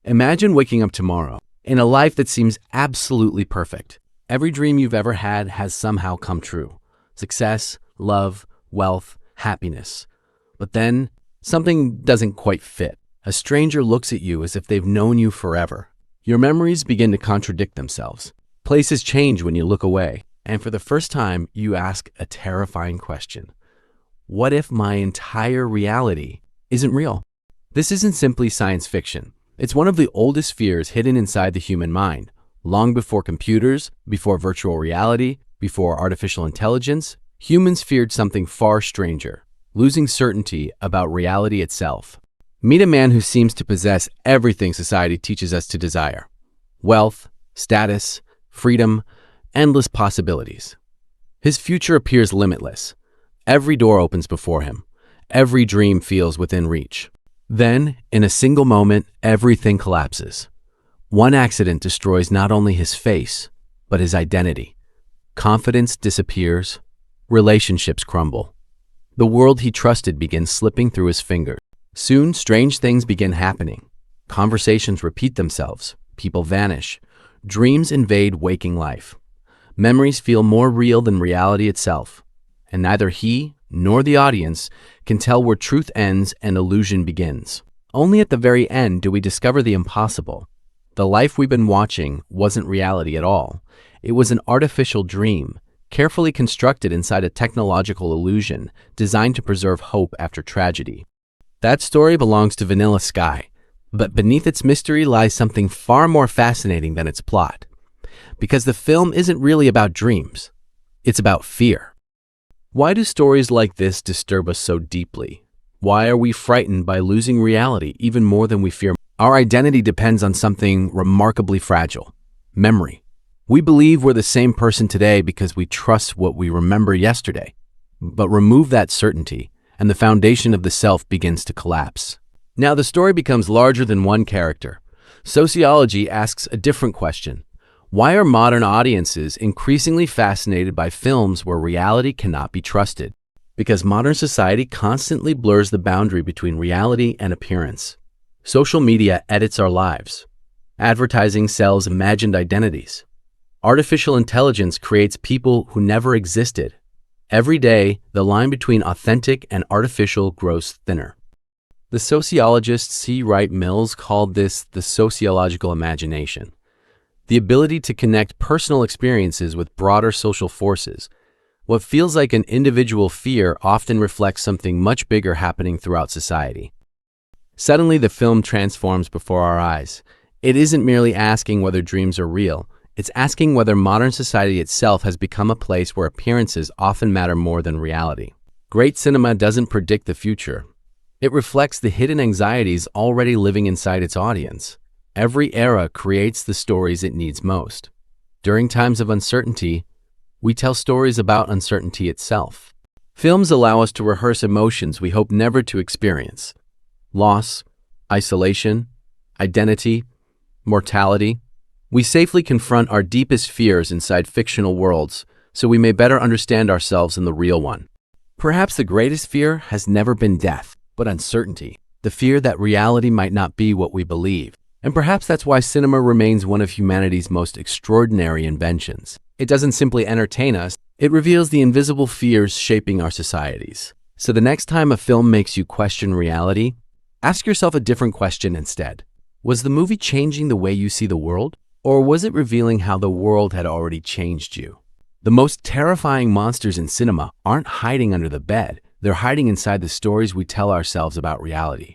Imagine waking up tomorrow in a life that seems absolutely perfect. Every dream you've ever had has somehow come true. Success, love, wealth, happiness. But then, something doesn't quite fit. A stranger looks at you as if they've known you forever. Your memories begin to contradict themselves. Places change when you look away. And for the first time, you ask a terrifying question. What if my entire reality isn't real? This isn't simply science fiction. It's one of the oldest fears hidden inside the human mind. Long before computers, before virtual reality, before artificial intelligence, humans feared something far stranger, losing certainty about reality itself. Meet a man who seems to possess everything society teaches us to desire: wealth, status, freedom, endless possibilities. His future appears limitless. Every door opens before him. Every dream feels within reach. Then, in a single moment, everything collapses. One accident destroys not only his face, but his identity. Confidence disappears. Relationships crumble. The world he trusted begins slipping through his fingers. Soon, strange things begin happening. Conversations repeat themselves. People vanish. Dreams invade waking life. Memories feel more real than reality itself. And neither he nor the audience can tell where truth ends and illusion begins. Only at the very end do we discover the impossible. The life we've been watching wasn't reality at all. It was an artificial dream, carefully constructed inside a technological illusion designed to preserve hope after tragedy. That story belongs to Vanilla Sky, but beneath its mystery lies something far more fascinating than its plot. Because the film isn't really about dreams, it's about fear. Why do stories like this disturb us so deeply? Why are we frightened by losing reality even more than we fear? Our identity depends on something remarkably fragile: memory. We believe we're the same person today because we trust what we remember yesterday. But remove that certainty, and the foundation of the self begins to collapse. Now the story becomes larger than one character. Sociology asks a different question. Why are modern audiences increasingly fascinated by films where reality cannot be trusted? Because modern society constantly blurs the boundary between reality and appearance. Social media edits our lives. Advertising sells imagined identities. Artificial intelligence creates people who never existed. Every day, the line between authentic and artificial grows thinner. The sociologist C. Wright Mills called this the sociological imagination. The ability to connect personal experiences with broader social forces. What feels like an individual fear often reflects something much bigger happening throughout society. Suddenly, the film transforms before our eyes. It isn't merely asking whether dreams are real. It's asking whether modern society itself has become a place where appearances often matter more than reality. Great cinema doesn't predict the future. It reflects the hidden anxieties already living inside its audience. Every era creates the stories it needs most. During times of uncertainty, we tell stories about uncertainty itself. Films allow us to rehearse emotions we hope never to experience: loss, isolation, identity, mortality. We safely confront our deepest fears inside fictional worlds so we may better understand ourselves in the real one. Perhaps the greatest fear has never been death, but uncertainty. The fear that reality might not be what we believe. And perhaps that's why cinema remains one of humanity's most extraordinary inventions. It doesn't simply entertain us, it reveals the invisible fears shaping our societies. So the next time a film makes you question reality, ask yourself a different question instead. Was the movie changing the way you see the world? Or was it revealing how the world had already changed you? The most terrifying monsters in cinema aren't hiding under the bed. They're hiding inside the stories we tell ourselves about reality.